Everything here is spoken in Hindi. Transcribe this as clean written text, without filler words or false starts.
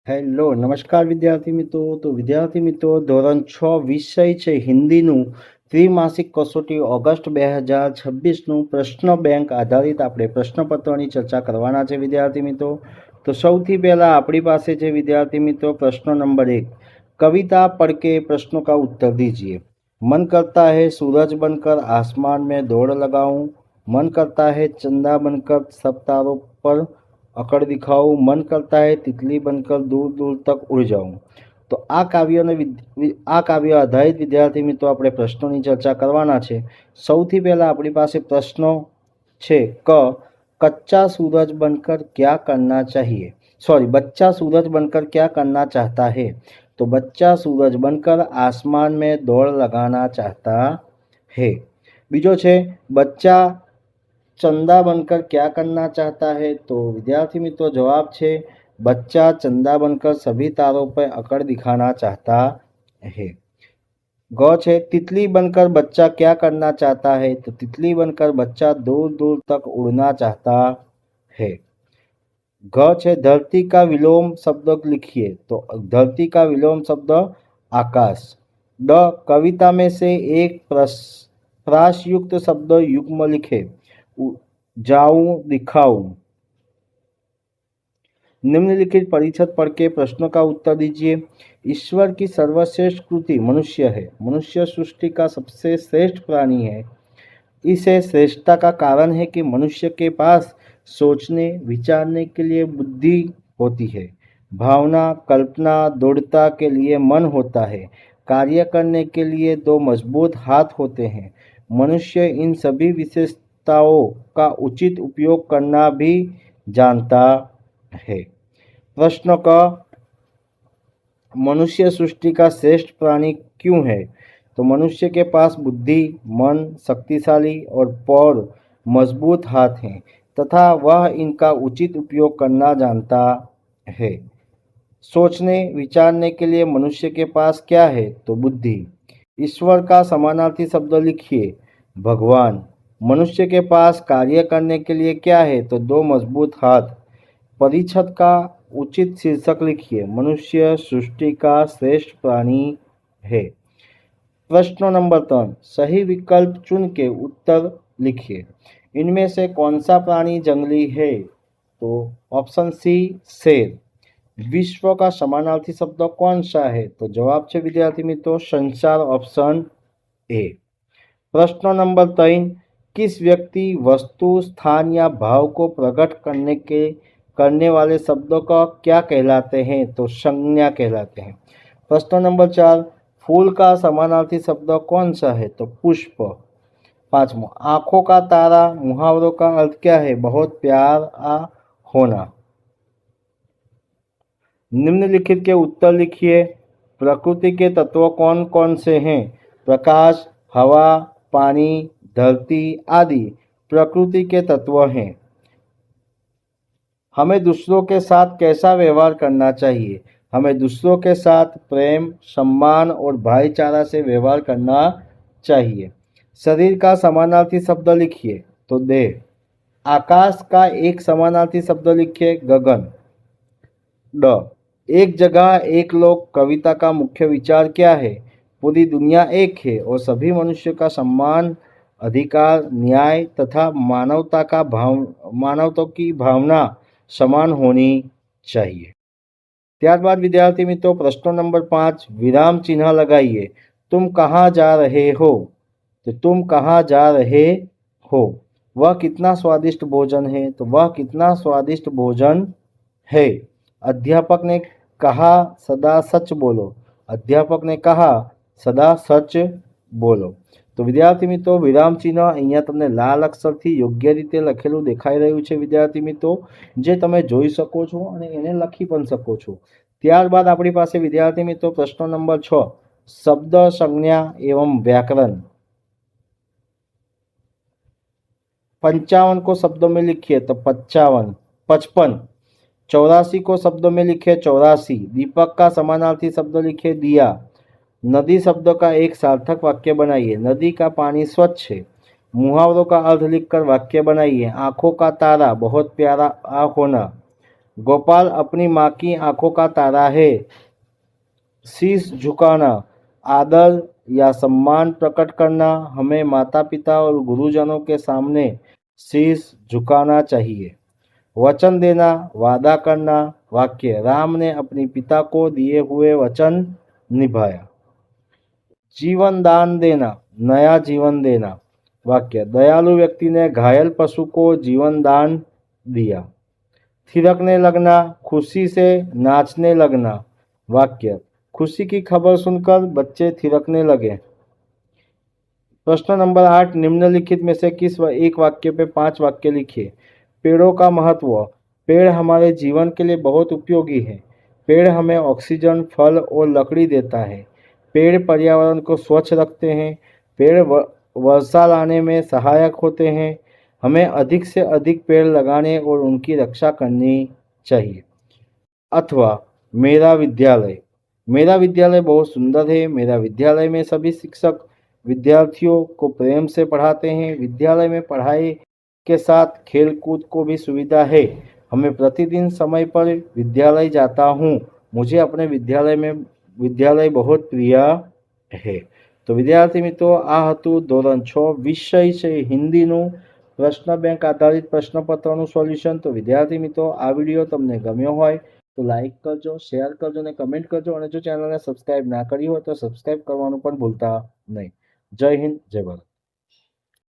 હેલો નમસ્કાર વિદ્યાર્થી મિત્રો. તો વિદ્યાર્થી મિત્રો, ધોરણ 6 વિષય છે હિન્દીનું ત્રિમાસિક કસોટી ઓગસ્ટ 2026નું પ્રશ્ન બેંક આધારિત આપણે પ્રશ્નપત્રોની ચર્ચા કરવાના છે વિદ્યાર્થી મિત્રો. તો સૌથી પહેલાં આપણી પાસે છે વિદ્યાર્થી મિત્રો પ્રશ્ન નંબર 1. कविता पढ़ के प्रश्नों का उत्तर दीजिए. मन करता है सूरज बनकर आसमान में दौड़ लगाऊं. मन करता है चंदा बनकर सब तारों पर अकड़ दिखाऊं. मन करता है तितली बनकर दूर दूर तक उड़ जाऊं. तो आ काव्य आधारित विद्यार्थी मित्रों આપણે પ્રશ્નોની ચર્ચા કરવાના છે. સૌથી પહેલા આપણી પાસે પ્રશ્નો છે ક कच्चा सूरज बनकर क्या करना चाहिए. सॉरी, बच्चा सूरज बनकर क्या करना चाहता है. तो बच्चा सूरज बनकर आसमान में दौड़ लगाना चाहता है. बीजो छे बच्चा चंदा बनकर क्या करना चाहता है. तो विद्यार्थी मित्रों जवाब छे बच्चा चंदा बनकर सभी तारों पर अकड़ दिखाना चाहता है. ग छे तितली बनकर बच्चा क्या करना चाहता है. तो तितली बनकर बच्चा दूर दूर तक उड़ना चाहता है. घ छे धरती का विलोम शब्द लिखिए. तो धरती का विलोम शब्द आकाश. ड कविता में से एक प्रासयुक्त शब्द युग्म लिखे. जाऊं दिखाऊं. निम्नलिखित परिच्छेद पढ़ के प्रश्नों का उत्तर दीजिए. ईश्वर की सर्वश्रेष्ठ कृति मनुष्य है. मनुष्य सृष्टि का सबसे श्रेष्ठ प्राणी है. इसे श्रेष्ठता का कारण है कि मनुष्य के पास सोचने विचारने के लिए बुद्धि होती है. भावना कल्पना दृढ़ता के लिए मन होता है. कार्य करने के लिए दो मजबूत हाथ होते हैं. मनुष्य इन सभी विशेषताओं का उचित उपयोग करना भी जानता है. प्रश्न का मनुष्य सृष्टि का श्रेष्ठ प्राणी क्यों है. तो मनुष्य के पास बुद्धि मन शक्तिशाली और पौर मजबूत हाथ हैं तथा वह इनका उचित उपयोग करना जानता है. सोचने विचारने के लिए मनुष्य के पास क्या है. तो बुद्धि. ईश्वर का समानार्थी शब्द लिखिए. भगवान. मनुष्य के पास कार्य करने के लिए क्या है. तो दो मजबूत हाथ. परिच्छेद का उचित शीर्षक लिखिए. मनुष्य सृष्टि का श्रेष्ठ प्राणी है. प्रश्न नंबर 3. सही विकल्प चुन के उत्तर लिखिए. इनमें से कौन सा प्राणी जंगली है. तो ऑप्शन सी शेर. विश्व का समानार्थी शब्द कौन सा है. तो जवाब है विद्यार्थी मित्रों संसार. Option A. प्रश्न नंबर 3. किस व्यक्ति वस्तु स्थान या भाव को प्रकट करने वाले शब्दों का क्या कहलाते हैं. तो संज्ञा कहलाते हैं. प्रश्न नंबर 4. फूल का समानार्थी शब्द कौन सा है. तो पुष्प. 5वां. आंखों का तारा मुहावरों का अर्थ क्या है. बहुत प्यारा होना. निम्नलिखित के उत्तर लिखिए. प्रकृति के तत्व कौन कौन से हैं. प्रकाश हवा पानी धरती आदि प्रकृति के तत्व हैं. हमें दूसरों के साथ कैसा व्यवहार करना चाहिए. हमें दूसरों के साथ प्रेम सम्मान और भाईचारा से व्यवहार करना चाहिए. शरीर का समानार्थी शब्द लिखिए. तो देह. आकाश का एक समानार्थी शब्द लिखिए. गगन. ड एक जगह एक लोक कविता का मुख्य विचार क्या है. पूरी दुनिया एक है और सभी मनुष्य का सम्मान अधिकार न्याय तथा मानवता की भावना समान होनी चाहिए. ત્યારબાદ विद्यार्थी मित्रों प्रश्न नंबर 5. विराम चिन्ह लगाइए. तुम कहाँ जा रहे हो. तो तुम कहाँ जा रहे हो. वह कितना स्वादिष्ट भोजन है. तो वह कितना स्वादिष्ट भोजन है. अध्यापक ने कहा सदा सच बोलो. अध्यापक ने कहा सदा सच बोलो. तो विद्यार्थी मित्रों विराम चिन्ह अहींया तमने लाल अक्षर थी योग्य रीते लखेलू देखाई रह्यु छे विद्यार्थी मित्रों, जे तमे जोई शको छो अने एने लखी पण शको छो. त्यारबाद आपणी पासे विद्यार्थी मित्रों प्रश्न नंबर 6. शब्द संज्ञा एवं व्याकरण. 55 को शब्दों में लिखिए. तो 55 55. 84 को शब्दों में लिखे. 84. दीपक का समानार्थी शब्द लिखे. दिया. नदी शब्द का एक सार्थक वाक्य बनाइए. नदी का पानी स्वच्छ है. मुहावरों का अर्थ लिखकर वाक्य बनाइए. आंखों का तारा बहुत प्यारा होना. गोपाल अपनी माँ की आंखों का तारा है। शीश झुकाना, आदर या सम्मान प्रकट करना। हमें माता पिता और गुरुजनों के सामने शीश झुकाना चाहिए। वचन देना, वादा करना। वाक्य, राम ने अपने पिता को दिए हुए वचन निभाया। जीवन दान देना, नया जीवन देना। वाक्य, दयालु व्यक्ति ने घायल पशु को जीवन दान दिया। थिरकने लगना, खुशी से नाचने लगना। वाक्य, खुशी की खबर सुनकर बच्चे थिरकने लगे। प्रश्न नंबर 8, निम्नलिखित में से किस एक वाक्य पे 5 वाक्य लिखिए। पेड़ों का महत्व। पेड़ हमारे जीवन के लिए बहुत उपयोगी है। पेड़ हमें ऑक्सीजन, फल और लकड़ी देता है। पेड़ पर्यावरण को स्वच्छ रखते हैं। पेड़ वर्षा लाने में सहायक होते हैं। हमें अधिक से अधिक पेड़ लगाने और उनकी रक्षा करनी चाहिए। अथवा मेरा विद्यालय। मेरा विद्यालय बहुत सुंदर है। मेरा विद्यालय में सभी शिक्षक विद्यार्थियों को प्रेम से पढ़ाते हैं। विद्यालय में पढ़ाई के साथ खेल कूद को भी सुविधा है। हमें प्रतिदिन समय पर विद्यालय जाता हूँ। मुझे अपने विद्यालय बहुत प्रिय है। तो विद्यार्थी मित्रों, आ हतुं ધોરણ 6 વિષય છે હિન્દીનું પ્રશ્ન બેંક આધારિત પ્રશ્નપત્રનું સોલ્યુશન। તો વિદ્યાર્થી મિત્રો, આ વિડીયો તમને ગમ્યો હોય તો લાઈક કરજો, શેર કરજો અને કમેન્ટ કરજો, અને જો ચેનલને સબસ્ક્રાઇબ ના કરી હોય તો સબસ્ક્રાઇબ કરવાનું પણ ભૂલતા નહીં। જય હિન્દ, જય ભારત।